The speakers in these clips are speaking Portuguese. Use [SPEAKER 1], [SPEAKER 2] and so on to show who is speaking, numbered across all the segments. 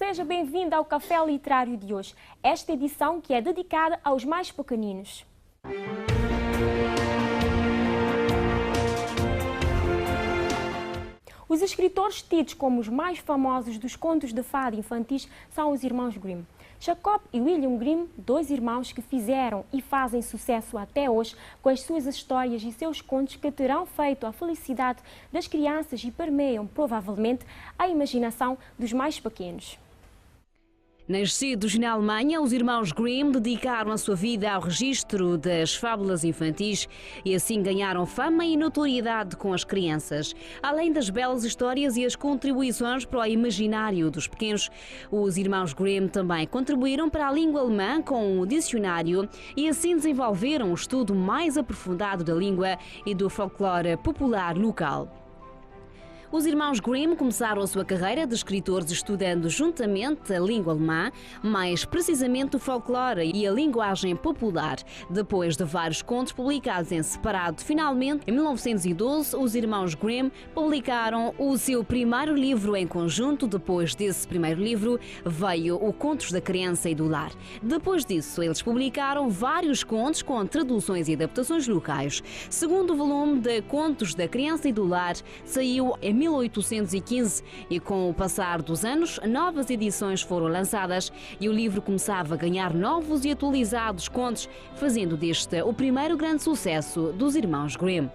[SPEAKER 1] seja bem-vindo ao Café Literário de hoje. Esta edição que é dedicada aos mais pequeninos. Os escritores tidos como os mais famosos dos contos de fada infantis são os irmãos Grimm. Jacob e William Grimm, dois irmãos que fizeram e fazem sucesso até hoje com as suas histórias e seus contos que terão feito a felicidade das crianças e permeiam provavelmente a imaginação dos mais pequenos.
[SPEAKER 2] Nascidos na Alemanha, os irmãos Grimm dedicaram a sua vida ao registro das fábulas infantis e assim ganharam fama e notoriedade com as crianças. Além das belas histórias e as contribuições para o imaginário dos pequenos, os irmãos Grimm também contribuíram para a língua alemã com o dicionário e assim desenvolveram um estudo mais aprofundado da língua e do folclore popular local. Os irmãos Grimm começaram a sua carreira de escritores estudando juntamente a língua alemã, mais precisamente o folclore e a linguagem popular. Depois de vários contos publicados em separado, finalmente, em 1912, os irmãos Grimm publicaram o seu primeiro livro em conjunto. Depois desse primeiro livro, veio o Contos da Criança e do Lar. Depois disso, eles publicaram vários contos com traduções e adaptações locais. Segundo volume de Contos da Criança e do Lar saiu em 1815 e com o passar dos anos, novas edições foram lançadas e o livro começava a ganhar novos e atualizados contos, fazendo deste o primeiro grande sucesso dos irmãos Grimm.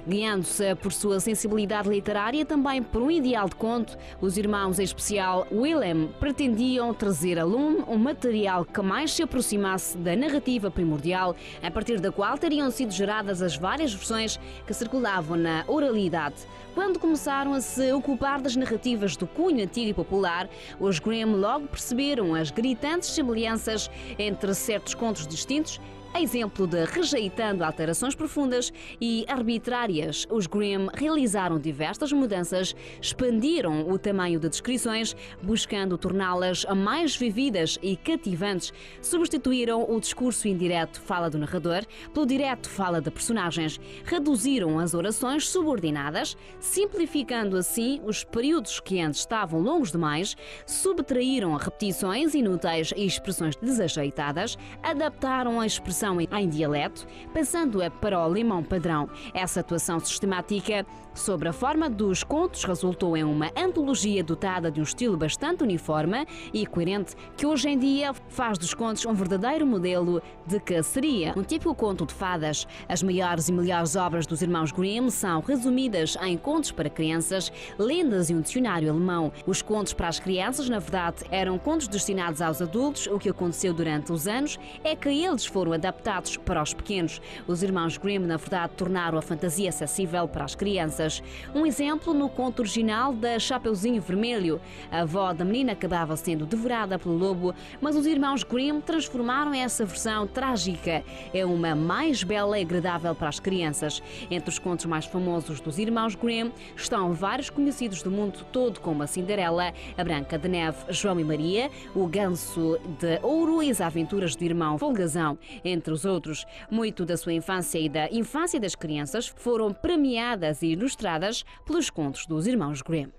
[SPEAKER 2] Guiando-se por sua sensibilidade literária, também por um ideal de conto, os irmãos, em especial Wilhelm, pretendiam trazer a lume um material que mais se aproximasse da narrativa primordial, a partir da qual teriam sido geradas as várias versões que circulavam na oralidade. Quando começaram a se ocupar das narrativas do cunho antigo e popular, os Grimm logo perceberam as gritantes semelhanças entre certos contos distintos. A exemplo de rejeitando alterações profundas e arbitrárias, os Grimm realizaram diversas mudanças, expandiram o tamanho de descrições, buscando torná-las mais vividas e cativantes, substituíram o discurso indireto fala do narrador pelo direto fala de personagens, reduziram as orações subordinadas, simplificando assim os períodos que antes estavam longos demais, subtraíram repetições inúteis e expressões desajeitadas, adaptaram a expressão em dialeto, passando-a para o alemão padrão. Essa atuação sistemática sobre a forma dos contos resultou em uma antologia dotada de um estilo bastante uniforme e coerente, que hoje em dia faz dos contos um verdadeiro modelo de que seria um típico conto de fadas. As maiores e melhores obras dos irmãos Grimm são resumidas em contos para crianças, lendas e um dicionário alemão. Os contos para as crianças, na verdade, eram contos destinados aos adultos. O que aconteceu durante os anos é que eles foram adaptados para os pequenos. Os irmãos Grimm, na verdade, tornaram a fantasia acessível para as crianças. Um exemplo no conto original da Chapeuzinho Vermelho. A avó da menina acabava sendo devorada pelo lobo, mas os irmãos Grimm transformaram essa versão trágica. É uma mais bela e agradável para as crianças. Entre os contos mais famosos dos irmãos Grimm estão vários conhecidos do mundo todo, como a Cinderela, a Branca de Neve, João e Maria, o Ganso de Ouro e as Aventuras do Irmão Folgazão. Entre os outros, muito da sua infância e da infância das crianças foram premiadas e ilustradas pelos contos dos irmãos Grimm.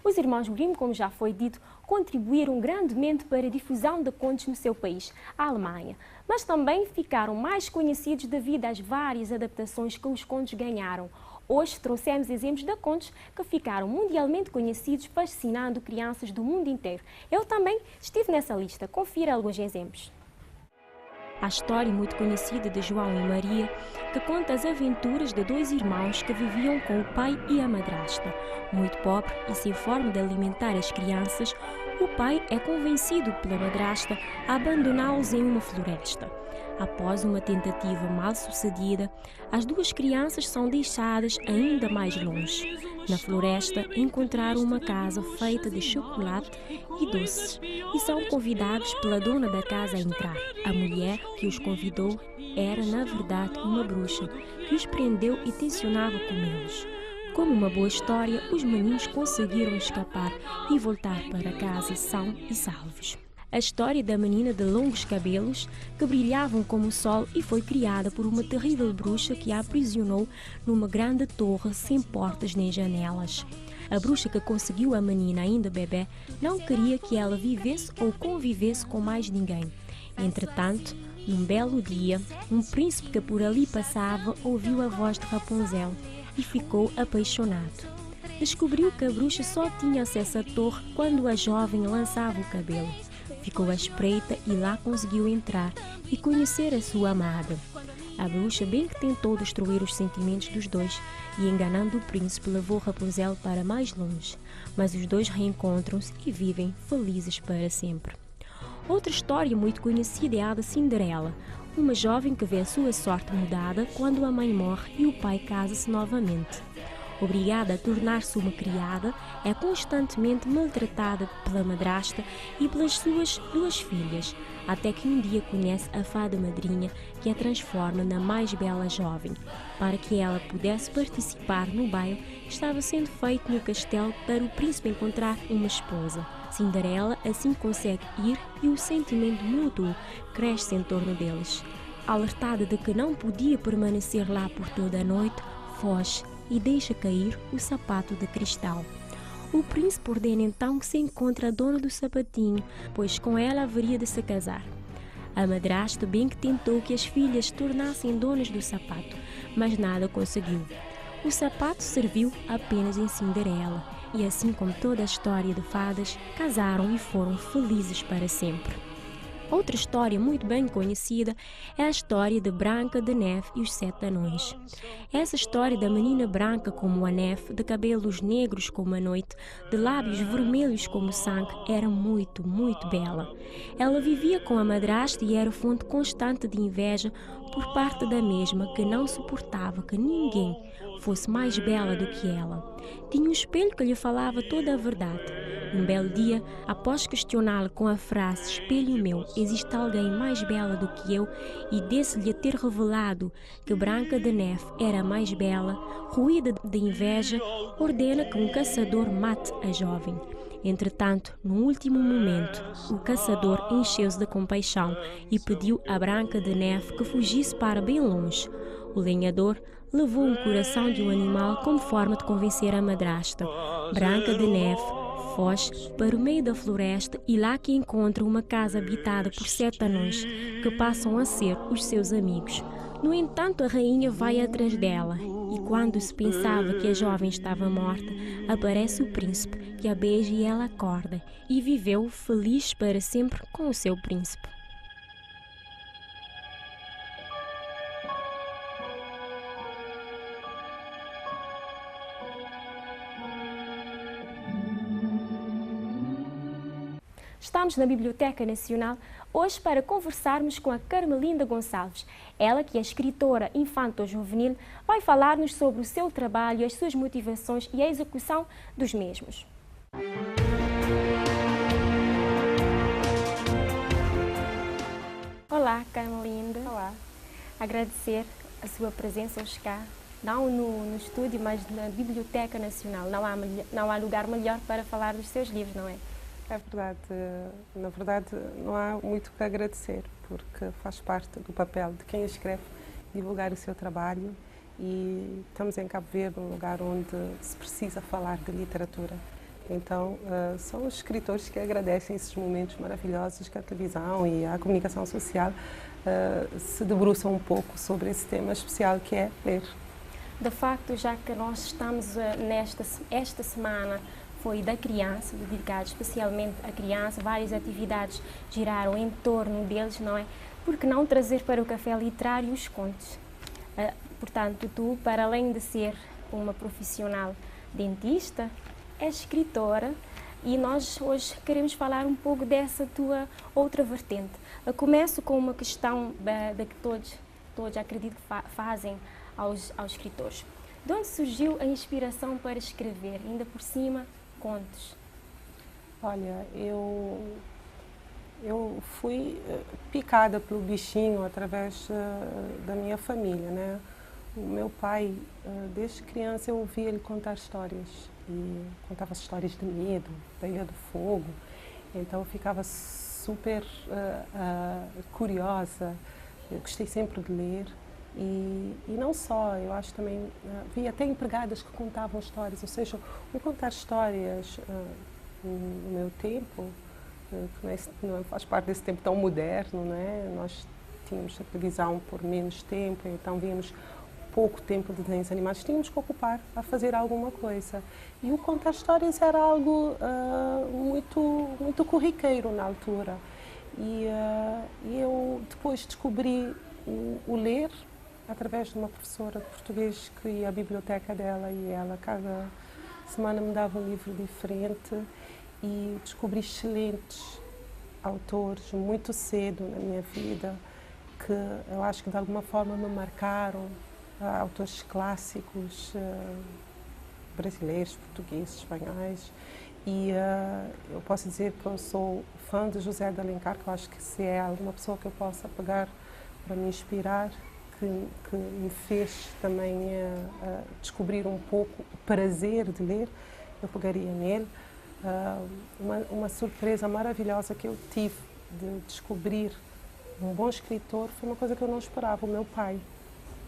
[SPEAKER 1] Os irmãos Grimm, como já foi dito, contribuíram grandemente para a difusão de contos no seu país, a Alemanha, mas também ficaram mais conhecidos devido às várias adaptações que os contos ganharam. Hoje trouxemos exemplos de contos que ficaram mundialmente conhecidos, fascinando crianças do mundo inteiro. Eu também estive nessa lista. Confira alguns exemplos. A história muito conhecida de João e Maria, que conta as aventuras de dois irmãos que viviam com o pai e a madrasta. Muito pobre e sem forma de alimentar as crianças, o pai é convencido pela madrasta a abandoná-los em uma floresta. Após uma tentativa mal sucedida, as duas crianças são deixadas ainda mais longe. Na floresta, encontraram uma casa feita de chocolate e doces e são convidados pela dona da casa a entrar. A mulher que os convidou era, na verdade, uma bruxa que os prendeu e tencionava comê-los. Como uma boa história, os meninos conseguiram escapar e voltar para casa são e salvos. A história da menina de longos cabelos que brilhavam como o sol e foi criada por uma terrível bruxa que a aprisionou numa grande torre sem portas nem janelas. A bruxa que conseguiu a menina ainda bebê não queria que ela vivesse ou convivesse com mais ninguém. Entretanto, num belo dia, um príncipe que por ali passava ouviu a voz de Rapunzel e ficou apaixonado. Descobriu que a bruxa só tinha acesso à torre quando a jovem lançava o cabelo. Ficou à espreita e lá conseguiu entrar e conhecer a sua amada. A bruxa bem que tentou destruir os sentimentos dos dois e, enganando o príncipe, levou Rapunzel para mais longe. Mas os dois reencontram-se e vivem felizes para sempre. Outra história muito conhecida é a da Cinderela, uma jovem que vê a sua sorte mudada quando a mãe morre e o pai casa-se novamente. Obrigada a tornar-se uma criada, é constantemente maltratada pela madrasta e pelas suas duas filhas, até que um dia conhece a fada madrinha que a transforma na mais bela jovem. Para que ela pudesse participar no baile, estava sendo feito no castelo para o príncipe encontrar uma esposa. Cinderela assim consegue ir e o sentimento mútuo cresce em torno deles. Alertada de que não podia permanecer lá por toda a noite, foge e deixa cair o sapato de cristal. O príncipe ordena então que se encontre a dona do sapatinho, pois com ela haveria de se casar. A madrasta bem que tentou que as filhas se tornassem donas do sapato, mas nada conseguiu. O sapato serviu apenas em Cinderela, e assim como toda a história de fadas, casaram e foram felizes para sempre. Outra história muito bem conhecida é a história de Branca de Neve e os Sete Anões. Essa história da menina branca como a neve, de cabelos negros como a noite, de lábios vermelhos como o sangue, era muito, muito bela. Ela vivia com a madrasta e era fonte constante de inveja por parte da mesma, que não suportava que ninguém fosse mais bela do que ela. Tinha um espelho que lhe falava toda a verdade. Um belo dia, após questioná-la com a frase "Espelho meu, existe alguém mais bela do que eu?" e desse-lhe ter revelado que Branca de Neve era a mais bela, ruída de inveja, ordena que um caçador mate a jovem. Entretanto, no último momento, o caçador encheu-se de compaixão e pediu a Branca de Neve que fugisse para bem longe. O lenhador levou um coração de um animal como forma de convencer a madrasta. Branca de Neve foge para o meio da floresta e lá que encontra uma casa habitada por 7 anões, que passam a ser os seus amigos. No entanto, a rainha vai atrás dela e quando se pensava que a jovem estava morta, aparece o príncipe, que a beija e ela acorda, e viveu feliz para sempre com o seu príncipe. Estamos na Biblioteca Nacional hoje para conversarmos com a Carmelinda Gonçalves. Ela, que é escritora infanto-juvenil, vai falar-nos sobre o seu trabalho, as suas motivações e a execução dos mesmos. Olá, Carmelinda.
[SPEAKER 3] Olá.
[SPEAKER 1] Agradecer a sua presença hoje cá, não no estúdio, mas na Biblioteca Nacional. Não há lugar melhor para falar dos seus livros, não é?
[SPEAKER 3] É verdade. Na verdade, não há muito que agradecer, porque faz parte do papel de quem escreve divulgar o seu trabalho e estamos em Cabo Verde, um lugar onde se precisa falar de literatura. Então, são os escritores que agradecem esses momentos maravilhosos que a televisão e a comunicação social se debruçam um pouco sobre esse tema especial que é ler.
[SPEAKER 1] De facto, já que nós estamos esta semana foi da criança, dedicada especialmente à criança, várias atividades giraram em torno deles, não é? Por que não trazer para o café literário os contos? Portanto, tu, para além de ser uma profissional dentista, és escritora e nós hoje queremos falar um pouco dessa tua outra vertente. Eu começo com uma questão da que todos acredito que fazem aos escritores. De onde surgiu a inspiração para escrever, ainda por cima, contos?
[SPEAKER 3] Olha, eu fui picada pelo bichinho através da minha família, né? O meu pai, desde criança, eu ouvia ele contar histórias e contava histórias de medo, da Ilha do Fogo. Então eu ficava super curiosa. Eu gostei sempre de ler E não só, eu acho também, havia até empregadas que contavam histórias, ou seja, o contar histórias no meu tempo, que não faz parte desse tempo tão moderno, né? Nós tínhamos a televisão por menos tempo, então víamos pouco tempo de desenhos animados, tínhamos que ocupar a fazer alguma coisa. E o contar histórias era algo muito corriqueiro na altura. E eu depois descobri o ler através de uma professora de português que ia à biblioteca dela e ela cada semana me dava um livro diferente e descobri excelentes autores muito cedo na minha vida que eu acho que de alguma forma me marcaram, autores clássicos brasileiros, portugueses, espanhóis. E eu posso dizer que eu sou fã de José de Alencar, que eu acho que se é alguma pessoa que eu possa pegar para me inspirar, que me fez também descobrir um pouco o prazer de ler, eu pegaria nele. Uma surpresa maravilhosa que eu tive de descobrir um bom escritor foi uma coisa que eu não esperava, o meu pai.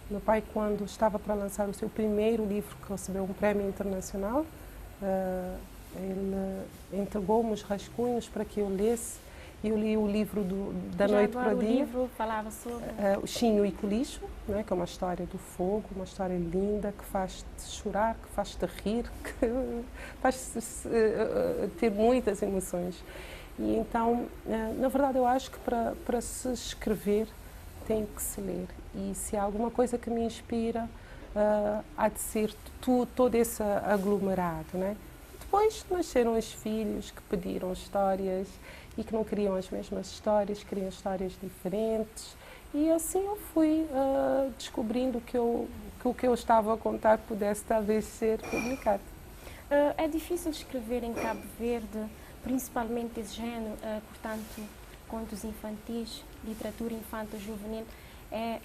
[SPEAKER 3] Meu pai, quando estava para lançar o seu primeiro livro, que recebeu um prémio internacional, ele entregou-me os rascunhos para que eu lesse. Eu li o livro da
[SPEAKER 1] Já
[SPEAKER 3] Noite
[SPEAKER 1] agora
[SPEAKER 3] para o
[SPEAKER 1] o
[SPEAKER 3] Dia.
[SPEAKER 1] livro falava sobre...
[SPEAKER 3] O Chinho e Colicho, né, que é uma história do fogo, uma história linda, que faz-te chorar, que faz-te rir, que faz-te ter muitas emoções. E então, na verdade, eu acho que para se escrever tem que se ler. E se há alguma coisa que me inspira, há de ser todo esse aglomerado, né? Depois nasceram os filhos que pediram histórias e que não queriam as mesmas histórias, queriam histórias diferentes. E assim eu fui descobrindo que o que eu estava a contar pudesse talvez ser publicado.
[SPEAKER 1] É difícil escrever em Cabo Verde, principalmente desse género, portanto, contos infantis, literatura infanto-juvenil. É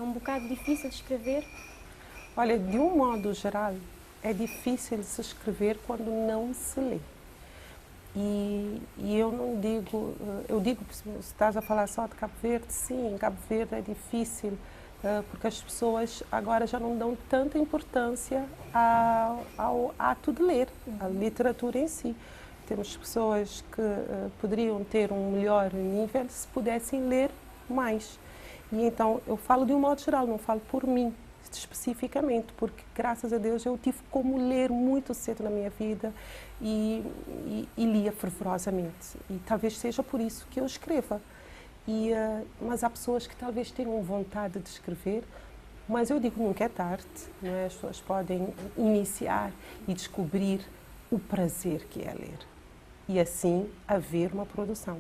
[SPEAKER 1] um bocado difícil de escrever?
[SPEAKER 3] Olha, de um modo geral, é difícil de se escrever quando não se lê. E eu não digo, eu digo, se estás a falar só de Cabo Verde, sim, em Cabo Verde é difícil, porque as pessoas agora já não dão tanta importância ao ato de ler, à literatura em si. Temos pessoas que poderiam ter um melhor nível se pudessem ler mais. E então, eu falo de um modo geral, não falo por mim especificamente, porque graças a Deus eu tive como ler muito cedo na minha vida e lia fervorosamente. E talvez seja por isso que eu escreva. Mas há pessoas que talvez tenham vontade de escrever, mas eu digo nunca é tarde, não é? As pessoas podem iniciar e descobrir o prazer que é ler. E assim haver uma produção.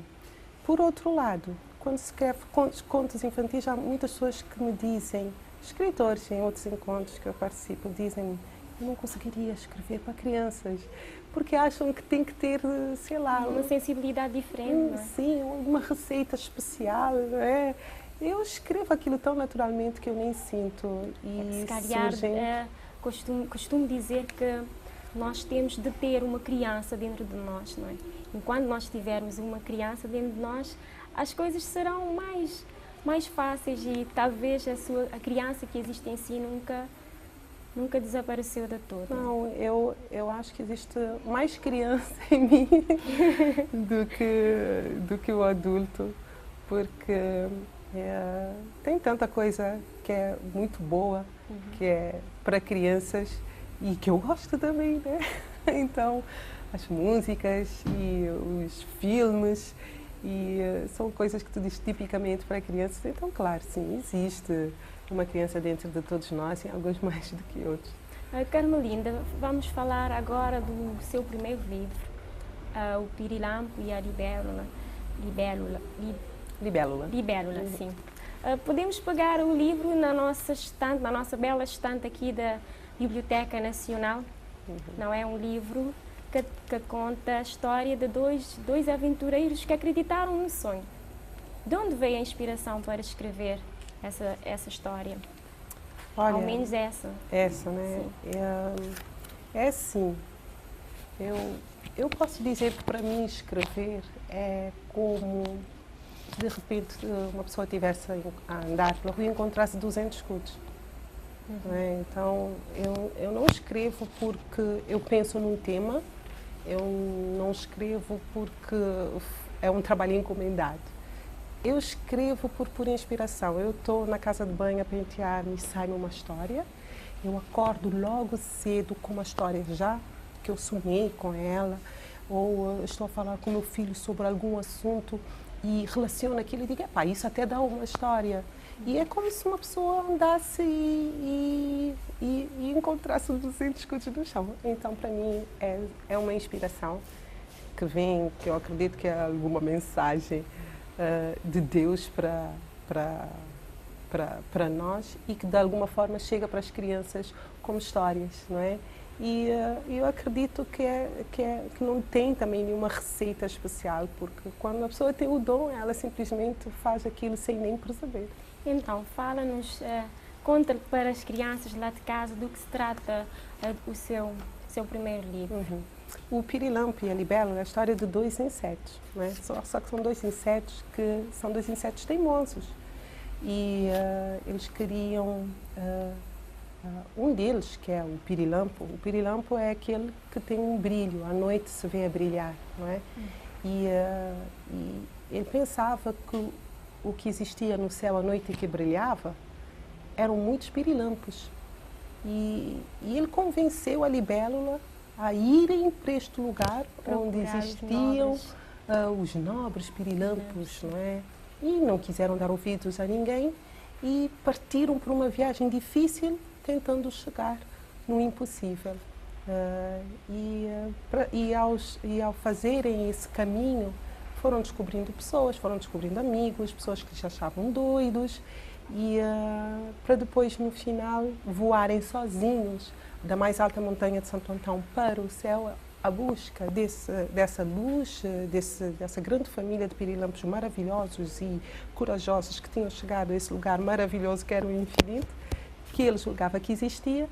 [SPEAKER 3] Por outro lado, quando se escreve contos infantis, há muitas pessoas que me dizem, escritores em outros encontros que eu participo, dizem-me, eu não conseguiria escrever para crianças, porque acham que tem que ter, sei lá...
[SPEAKER 1] Uma sensibilidade diferente, não é?
[SPEAKER 3] Sim, uma receita especial, não é? Eu escrevo aquilo tão naturalmente que eu nem sinto. E
[SPEAKER 1] se calhar, costumo dizer que nós temos de ter uma criança dentro de nós, não é? Enquanto nós tivermos uma criança dentro de nós, as coisas serão mais fáceis e talvez a criança que existe em si nunca desapareceu de todo.
[SPEAKER 3] Não, eu acho que existe mais criança em mim do que o adulto, porque tem tanta coisa que é muito boa, que é para crianças e que eu gosto também, né? Então, as músicas e os filmes são coisas que tu dizes tipicamente para crianças. Então, claro, sim, existe uma criança dentro de todos nós e alguns mais do que outros.
[SPEAKER 1] Carmelinda, vamos falar agora do seu primeiro livro, O Pirilampo e a Libélula, sim. Podemos pegar o livro na nossa bela estante aqui da Biblioteca Nacional. Não é um livro que conta a história de dois aventureiros que acreditaram no sonho. De onde veio a inspiração para escrever essa história?
[SPEAKER 3] Olha,
[SPEAKER 1] ao menos essa.
[SPEAKER 3] Essa, né? É assim. Eu posso dizer que para mim escrever é como de repente uma pessoa estivesse a andar pela rua e encontrasse 200 escudos. Não é? Então, eu não escrevo porque eu penso num tema, eu não escrevo porque é um trabalho encomendado. Eu escrevo por pura inspiração. Eu estou na casa de banho a pentear-me e sai-me uma história. Eu acordo logo cedo com uma história já, que eu sonhei com ela, ou estou a falar com meu filho sobre algum assunto e relaciono aquilo e digo, epá, isso até dá uma história. E é como se uma pessoa andasse e encontrasse 200 escudos no chão. Então, para mim, é uma inspiração que vem, que eu acredito que é alguma mensagem de Deus para nós e que, de alguma forma, chega para as crianças como histórias, não é? E eu acredito que não tem também nenhuma receita especial, porque quando a pessoa tem o dom, ela simplesmente faz aquilo sem nem perceber.
[SPEAKER 1] Então, fala-nos, conta para as crianças lá de casa do que se trata o seu primeiro livro.
[SPEAKER 3] Uhum. O Pirilampo e a Libélula é a história de dois insetos, né? Só que são dois insetos que são dois insetos teimosos. E eles queriam... um deles, que é o pirilampo é aquele que tem um brilho, à noite se vê a brilhar, não é? E ele pensava que o que existia no céu à noite e que brilhava eram muitos pirilampos. E ele convenceu a libélula a irem para este lugar onde existiam os nobres pirilampos, não é? E não quiseram dar ouvidos a ninguém e partiram por uma viagem difícil tentando chegar no impossível. E ao fazerem esse caminho, foram descobrindo pessoas, foram descobrindo amigos, pessoas que se achavam doidos, e para depois, no final, voarem sozinhos da mais alta montanha de Santo Antão para o céu, à busca dessa luz, dessa grande família de pirilampos maravilhosos e corajosos que tinham chegado a esse lugar maravilhoso que era o infinito, que ele julgava que existia,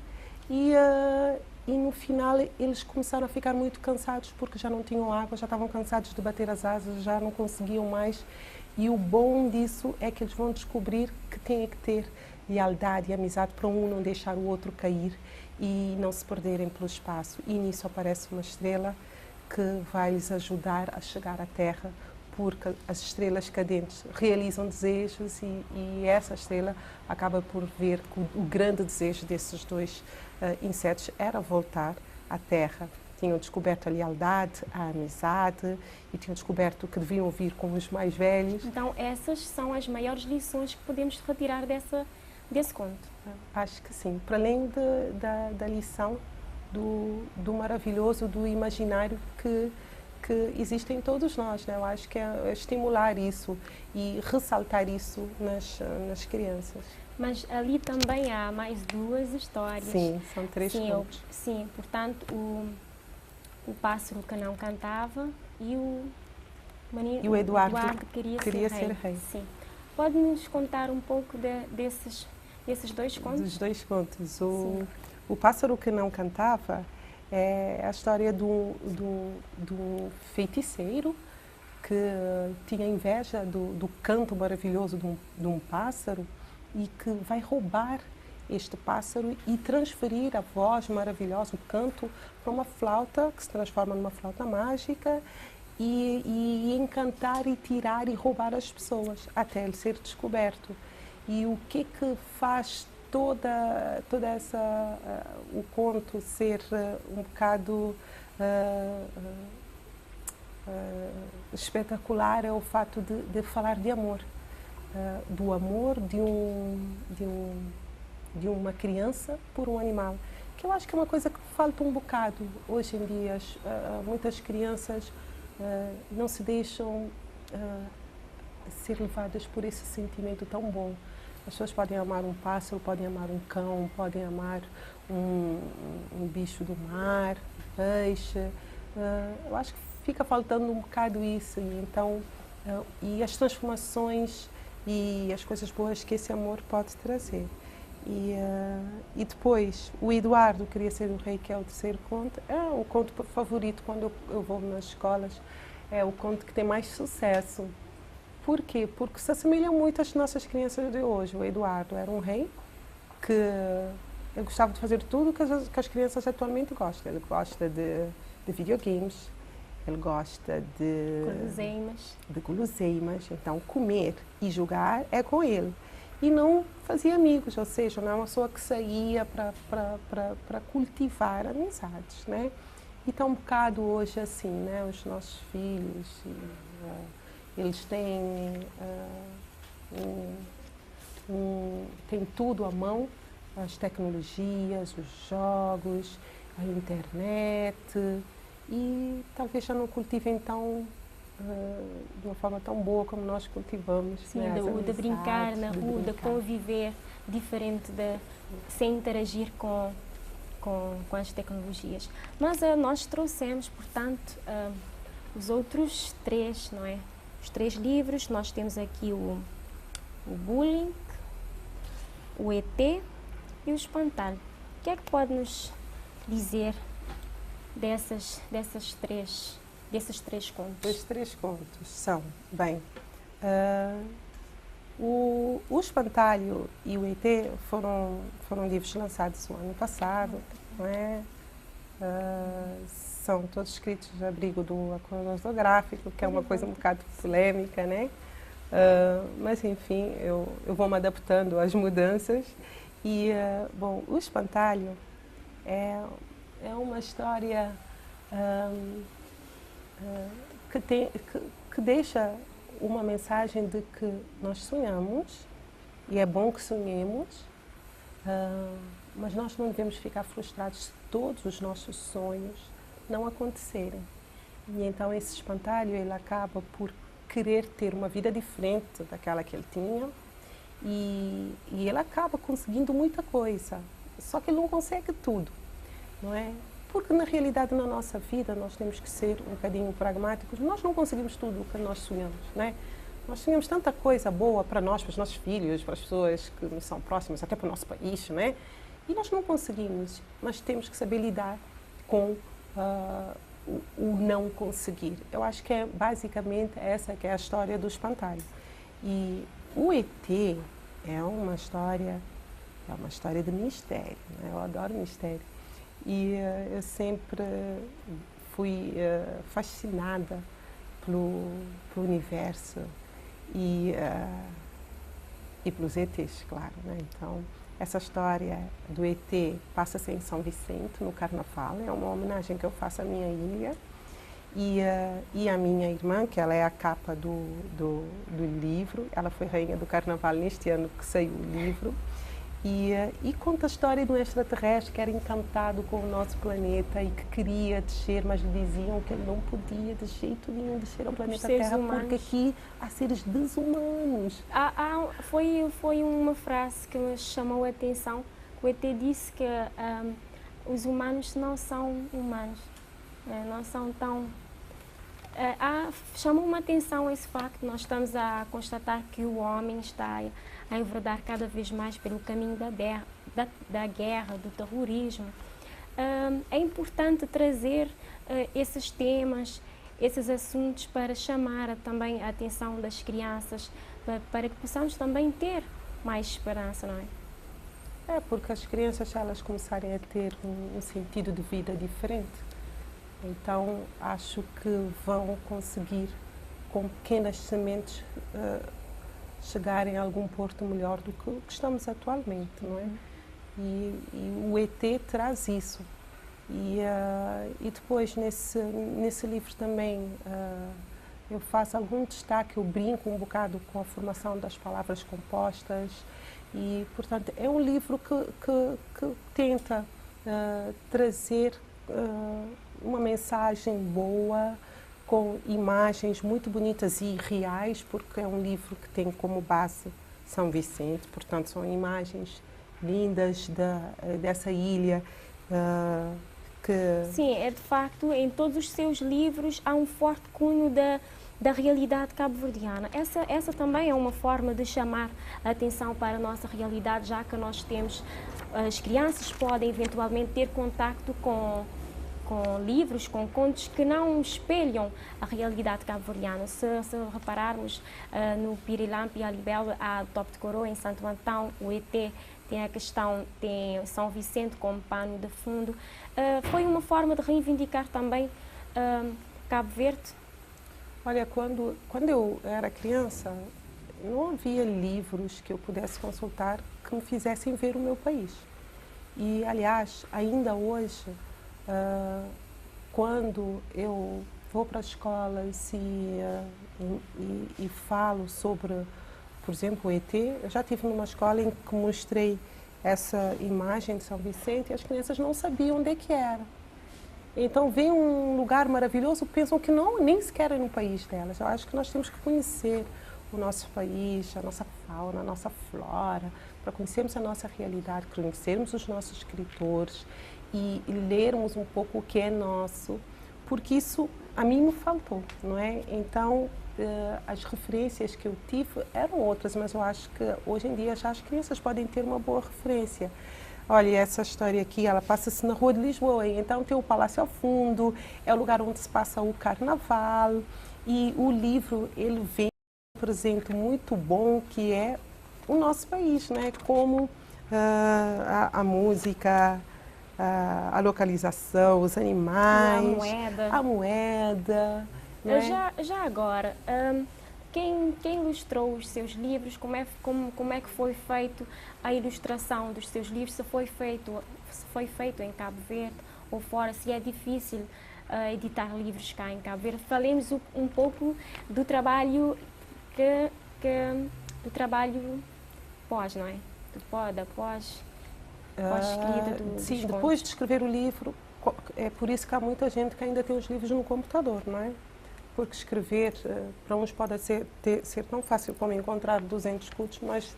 [SPEAKER 3] e no final eles começaram a ficar muito cansados porque já não tinham água, já estavam cansados de bater as asas, já não conseguiam mais. E o bom disso é que eles vão descobrir que têm que ter lealdade e amizade para um não deixar o outro cair e não se perderem pelo espaço. E nisso aparece uma estrela que vai lhes ajudar a chegar à Terra, porque as estrelas cadentes realizam desejos e essa estrela acaba por ver que o grande desejo desses dois insetos era voltar à Terra. Tinham descoberto a lealdade, a amizade e tinham descoberto que deviam vir com os mais velhos.
[SPEAKER 1] Então, essas são as maiores lições que podemos retirar desse conto.
[SPEAKER 3] Acho que sim. Para além da lição do maravilhoso, do imaginário que existe em todos nós, né? Eu acho que é estimular isso e ressaltar isso nas crianças.
[SPEAKER 1] Mas ali também há mais duas histórias.
[SPEAKER 3] Sim, são três contos.
[SPEAKER 1] Sim, portanto, o pássaro que não cantava e o
[SPEAKER 3] Eduardo
[SPEAKER 1] queria ser rei. Sim. Pode-nos contar um pouco desses dois contos?
[SPEAKER 3] Dos dois contos. O pássaro que não cantava é a história de um feiticeiro que tinha inveja do canto maravilhoso de um pássaro e que vai roubar este pássaro e transferir a voz maravilhosa, o canto, para uma flauta que se transforma numa flauta mágica e encantar e tirar e roubar as pessoas até ele ser descoberto. E o que faz toda essa o conto ser um bocado espetacular é o fato de falar de amor, do amor de uma criança por um animal, que eu acho que é uma coisa que falta um bocado hoje em dia. Muitas crianças não se deixam ser levadas por esse sentimento tão bom. As pessoas podem amar um pássaro, podem amar um cão, podem amar um bicho do mar, um peixe. Eu acho que fica faltando um bocado isso. E as transformações e as coisas boas que esse amor pode trazer. E depois, o Eduardo queria ser o rei, que é o terceiro conto. É o conto favorito quando eu vou nas escolas. É o conto que tem mais sucesso. Por quê? Porque se assemelha muito às nossas crianças de hoje. O Eduardo era um rei que ele gostava de fazer tudo que as crianças atualmente gostam. Ele gosta de videogames, ele gosta de guloseimas. Então, comer e jogar é com ele. E não fazia amigos, ou seja, não é uma pessoa que saía para cultivar amizades, né? E está um bocado hoje assim, né? Os nossos filhos, eles têm, têm tudo à mão, as tecnologias, os jogos, a internet, e talvez já não cultivem de uma forma tão boa como nós cultivamos.
[SPEAKER 1] Sim,
[SPEAKER 3] né?
[SPEAKER 1] de brincar na rua, de conviver diferente, sem interagir com as tecnologias. Mas nós trouxemos, portanto, os outros três, não é? Os três livros. Nós temos aqui o Bullying, o ET e o Espantalho. O que é que pode nos dizer desses três contos?
[SPEAKER 3] Os três contos são, bem, o Espantalho e o ET foram livros lançados no ano passado, não é? São todos escritos de abrigo do Acordo Ortográfico, que é uma coisa um bocado polêmica, né? Mas, enfim, eu vou me adaptando às mudanças. E, bom, o Espantalho é uma história que deixa uma mensagem de que nós sonhamos, e é bom que sonhemos, mas nós não devemos ficar frustrados se todos os nossos sonhos não acontecerem. E então esse espantalho, ele acaba por querer ter uma vida diferente daquela que ele tinha, e ele acaba conseguindo muita coisa, só que ele não consegue tudo, não é? Porque na realidade na nossa vida nós temos que ser um bocadinho pragmáticos. Nós não conseguimos tudo o que nós sonhamos, né? Nós sonhamos tanta coisa boa para nós, para os nossos filhos, para as pessoas que nos são próximas, até para o nosso país, né? E nós não conseguimos, mas temos que saber lidar com o não conseguir. Eu acho que é basicamente essa que é a história do espantalho. E o ET é uma história de mistério, né? Eu adoro mistério. E eu sempre fui fascinada pelo universo e pelos ETs, claro, né? Então, essa história do ET passa-se em São Vicente, no Carnaval. É uma homenagem que eu faço à minha ilha. E a minha irmã, que ela é a capa do livro, ela foi rainha do Carnaval neste ano que saiu o livro. E conta a história de um extraterrestre que era encantado com o nosso planeta e que queria descer, mas lhe diziam que ele não podia de jeito nenhum descer ao planeta Terra, porque aqui há seres desumanos.
[SPEAKER 1] Foi uma frase que me chamou a atenção. O ET disse que os humanos não são humanos, não são tão... chamou-me a atenção esse facto. Nós estamos a constatar que o homem está a enverdar cada vez mais pelo caminho da guerra, do terrorismo. É importante trazer esses temas, esses assuntos, para chamar também a atenção das crianças, para que possamos também ter mais esperança, não é?
[SPEAKER 3] Porque as crianças, se elas começarem a ter um sentido de vida diferente, então acho que vão conseguir, com pequenas sementes, chegarem a algum porto melhor do que o que estamos atualmente, não é? E o ET traz isso. E depois, nesse livro também, eu faço algum destaque, eu brinco um bocado com a formação das palavras compostas. E, portanto, é um livro que tenta trazer uma mensagem boa, com imagens muito bonitas e reais, porque é um livro que tem como base São Vicente, portanto são imagens lindas dessa ilha.
[SPEAKER 1] Sim, de facto, em todos os seus livros há um forte cunho da realidade cabo-verdiana. Essa também é uma forma de chamar a atenção para a nossa realidade, já que nós temos, as crianças podem eventualmente ter contacto com com livros, com contos que não espelham a realidade cabo-verdiana. Se repararmos no Pirilampo e a Libelo, há Topo de Coroa, em Santo Antão, o ET, tem a questão, tem São Vicente como pano de fundo. Foi uma forma de reivindicar também Cabo Verde?
[SPEAKER 3] Olha, quando eu era criança, não havia livros que eu pudesse consultar que me fizessem ver o meu país. E, aliás, ainda hoje, quando eu vou para as escolas e falo sobre, por exemplo, o ET, eu já estive numa escola em que mostrei essa imagem de São Vicente e as crianças não sabiam onde é que era. Então, vem um lugar maravilhoso, pensam que nem sequer é no país delas. Eu acho que nós temos que conhecer o nosso país, a nossa fauna, a nossa flora, para conhecermos a nossa realidade, conhecermos os nossos escritores e lermos um pouco o que é nosso, porque isso a mim me faltou, não é? Então, as referências que eu tive eram outras, mas eu acho que hoje em dia já as crianças podem ter uma boa referência. Olha, essa história aqui, ela passa-se na Rua de Lisboa, então tem o Palácio ao fundo, é o lugar onde se passa o Carnaval, e o livro, ele vem um presente muito bom, que é o nosso país, né? Como a música, a localização, os animais, a moeda. Né?
[SPEAKER 1] Já agora, quem ilustrou os seus livros, como é que foi feito a ilustração dos seus livros, se foi feito em Cabo Verde ou fora, se é difícil editar livros cá em Cabo Verde. Falemos um pouco do trabalho do trabalho pós, não é? Da pós-escrita dos
[SPEAKER 3] Sim,
[SPEAKER 1] contos.
[SPEAKER 3] depois de escrever o livro, é por isso que há muita gente que ainda tem os livros no computador, não é? Porque escrever, para uns pode ser tão fácil como encontrar 200 escudos, mas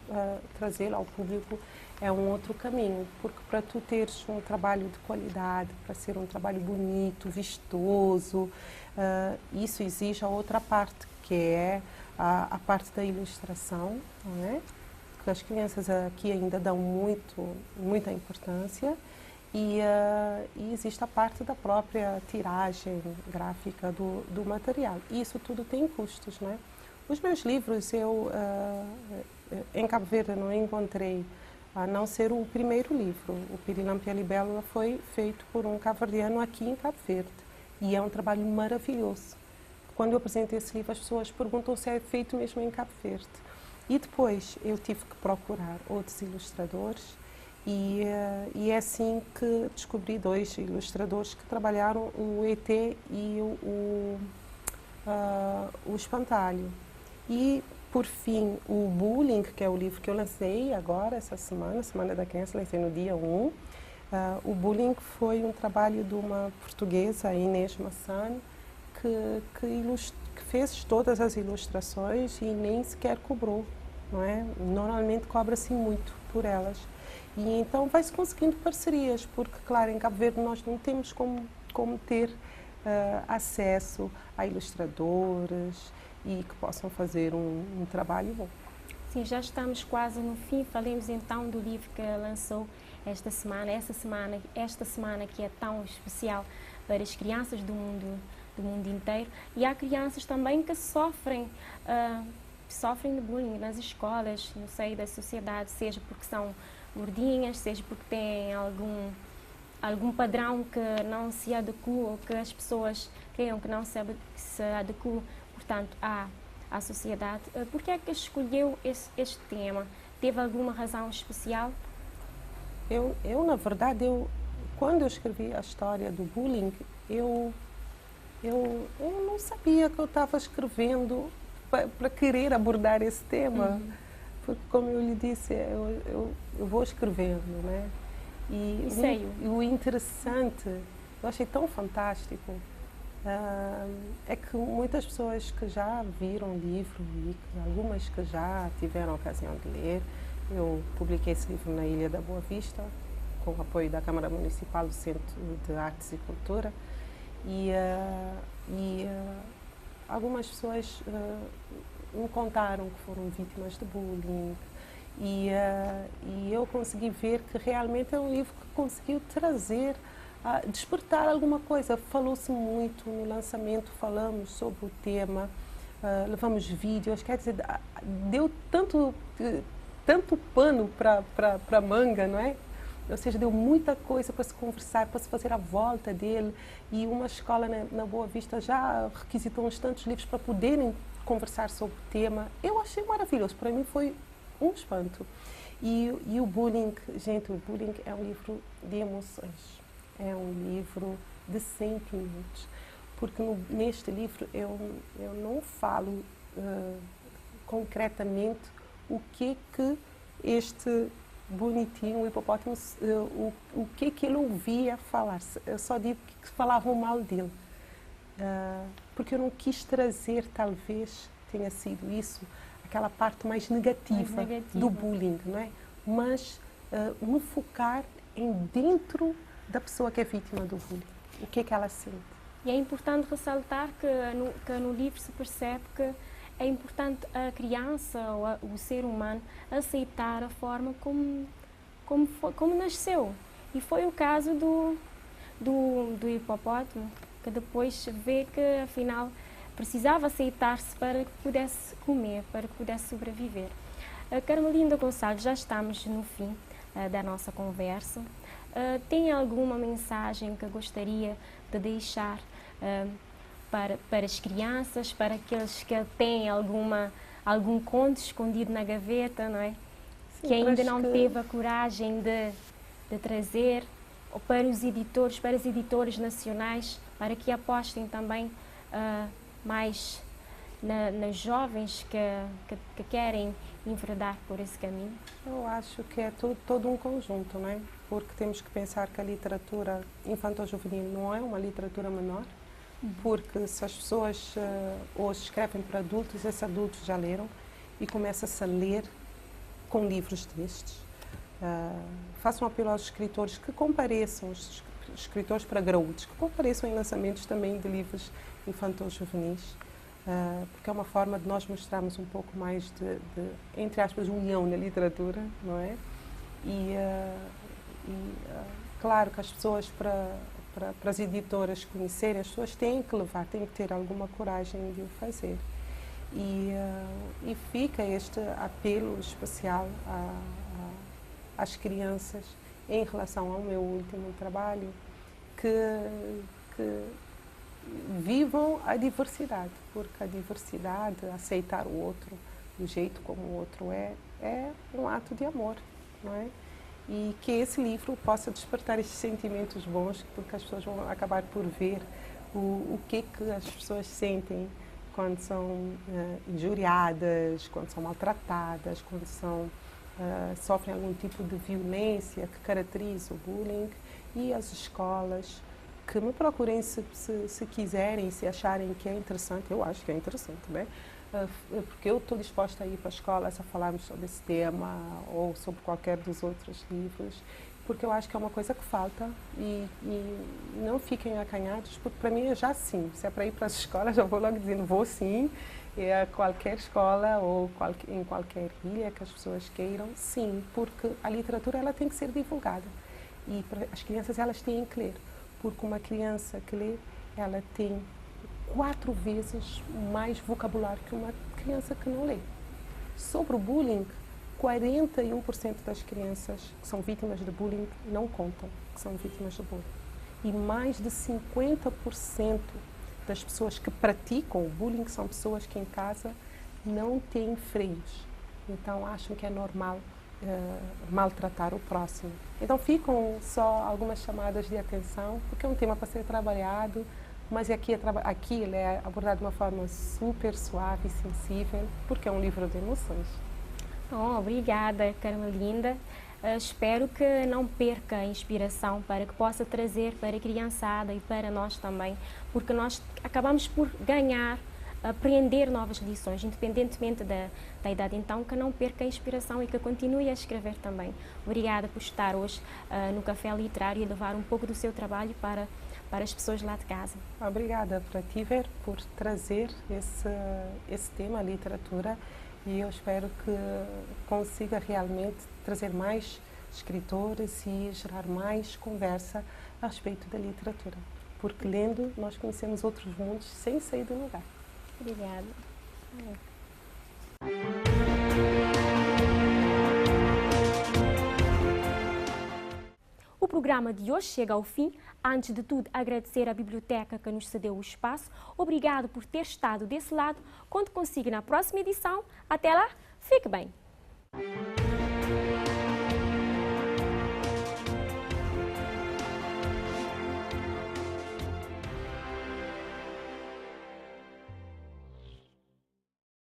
[SPEAKER 3] trazê-lo ao público é um outro caminho. Porque para tu teres um trabalho de qualidade, para ser um trabalho bonito, vistoso, isso exige a outra parte, que é a parte da ilustração, não é? Que as crianças aqui ainda dão muita importância. E existe a parte da própria tiragem gráfica do material. E isso tudo tem custos, né? Os meus livros, em Cabo Verde, não encontrei, a não ser o primeiro livro. O Pirilampo e a Libélula foi feito por um cabo-verdiano aqui em Cabo Verde. E é um trabalho maravilhoso. Quando eu apresento esse livro, as pessoas perguntam se é feito mesmo em Cabo Verde. E depois eu tive que procurar outros ilustradores. E é assim que descobri 2 ilustradores que trabalharam o ET e o Espantalho. E, por fim, o Bullying, que é o livro que eu lancei agora, essa Semana da Criança, lancei no dia 1. O Bullying foi um trabalho de uma portuguesa, a Inês Massano, que fez todas as ilustrações e nem sequer cobrou, não é? Normalmente cobra-se muito por elas. E então vai-se conseguindo parcerias, porque, claro, em Cabo Verde nós não temos como ter acesso a ilustradores e que possam fazer um trabalho bom.
[SPEAKER 1] Sim, já estamos quase no fim. Falemos então do livro que lançou esta semana que é tão especial para as crianças do mundo inteiro. E há crianças também que sofrem de bullying nas escolas, no seio da sociedade, seja porque são gordinhas, seja porque têm algum padrão que não se adequa ou que as pessoas creiam que não se adequa, portanto, à sociedade. Por que é que escolheu este tema? Teve alguma razão especial?
[SPEAKER 3] Na verdade, quando eu escrevi a história do bullying, eu não sabia que eu estava escrevendo para querer abordar esse tema. Porque, como eu lhe disse, eu vou escrevendo, né? E o interessante, eu achei tão fantástico, é que muitas pessoas que já viram o livro e algumas que já tiveram a ocasião de ler, eu publiquei esse livro na Ilha da Boa Vista, com o apoio da Câmara Municipal do Centro de Artes e Cultura, e algumas pessoas me contaram que foram vítimas de bullying e eu consegui ver que realmente é um livro que conseguiu trazer despertar alguma coisa. Falou-se muito no lançamento, falamos sobre o tema, levamos vídeos, quer dizer, deu tanto pano para manga, não é? Ou seja, deu muita coisa para se conversar, para se fazer à volta dele. E uma escola na Boa Vista já requisitou uns tantos livros para poderem conversar sobre o tema. Eu achei maravilhoso, para mim foi um espanto. E o bullying, gente, o bullying é um livro de emoções, é um livro de sentimentos. Porque neste livro eu não falo concretamente o que este bonitinho, o hipopótamo, o que ele ouvia falar. Eu só digo que falavam mal dele. Porque eu não quis trazer, talvez tenha sido isso, aquela parte mais negativa do bullying, não é? Mas me focar em dentro da pessoa que é vítima do bullying. O que é que ela sente?
[SPEAKER 1] E é importante ressaltar que no livro se percebe que é importante a criança ou o ser humano aceitar a forma como nasceu. E foi o caso do hipopótamo, que depois vê que afinal precisava aceitar-se para que pudesse comer, para que pudesse sobreviver. Carmelinda Gonçalves, já estamos no fim da nossa conversa. Tem alguma mensagem que gostaria de deixar para as crianças, para aqueles que têm algum conto escondido na gaveta, não é? Sim, que ainda não teve a coragem de trazer, ou para os editores, para as editoras nacionais, para que apostem também mais nas jovens que querem enveredar por esse caminho?
[SPEAKER 3] Eu acho que é todo um conjunto, não é? Porque temos que pensar que a literatura infanto-juvenil não é uma literatura menor, porque se as pessoas hoje escrevem para adultos, esses adultos já leram e começa-se a ler com livros destes. Faço um apelo aos escritores que compareçam, os escritores para graúdos, que compareçam em lançamentos também de livros infanto-juvenis, porque é uma forma de nós mostrarmos um pouco mais de entre aspas, união na literatura, não é? Claro que as pessoas, para as editoras conhecerem, as pessoas têm que levar, têm que ter alguma coragem de o fazer. E fica este apelo especial às crianças em relação ao meu último trabalho, que vivam a diversidade, porque a diversidade, aceitar o outro do jeito como o outro é um ato de amor, não é? E que esse livro possa despertar estes sentimentos bons, porque as pessoas vão acabar por ver o que as pessoas sentem quando são injuriadas, quando são maltratadas, quando sofrem algum tipo de violência que caracteriza o bullying, e as escolas que me procurem se quiserem, se acharem que é interessante. Eu acho que é interessante, né? Porque eu estou disposta a ir para a escola a falarmos sobre esse tema ou sobre qualquer dos outros livros, porque eu acho que é uma coisa que falta e não fiquem acanhados, porque para mim é já sim. Se é para ir para as escolas, já vou logo dizendo, vou sim, a qualquer escola ou em qualquer ilha que as pessoas queiram, sim, porque a literatura ela tem que ser divulgada e as crianças elas têm que ler, porque uma criança que lê, ela tem 4 vezes mais vocabulário que uma criança que não lê. Sobre o bullying, 41% das crianças que são vítimas de bullying não contam que são vítimas de bullying. E mais de 50% das pessoas que praticam o bullying são pessoas que em casa não têm freios. Então acham que é normal maltratar o próximo. Então ficam só algumas chamadas de atenção, porque é um tema para ser trabalhado, mas aqui ele é abordado de uma forma super suave e sensível, porque é um livro de emoções.
[SPEAKER 1] Oh, obrigada, Carmelinda. Espero que não perca a inspiração para que possa trazer para a criançada e para nós também, porque nós acabamos por ganhar, aprender novas lições, independentemente da idade. Então, que não perca a inspiração e que continue a escrever também. Obrigada por estar hoje no Café Literário e levar um pouco do seu trabalho para as pessoas lá de casa.
[SPEAKER 3] Obrigada para ti, Ver, por trazer esse tema, a literatura, e eu espero que consiga realmente trazer mais escritores e gerar mais conversa a respeito da literatura. Porque lendo nós conhecemos outros mundos sem sair do lugar.
[SPEAKER 1] Obrigada. O programa de hoje chega ao fim. Antes de tudo, agradecer à biblioteca que nos cedeu o espaço. Obrigado por ter estado desse lado. Conto consigo na próxima edição. Até lá, fique bem!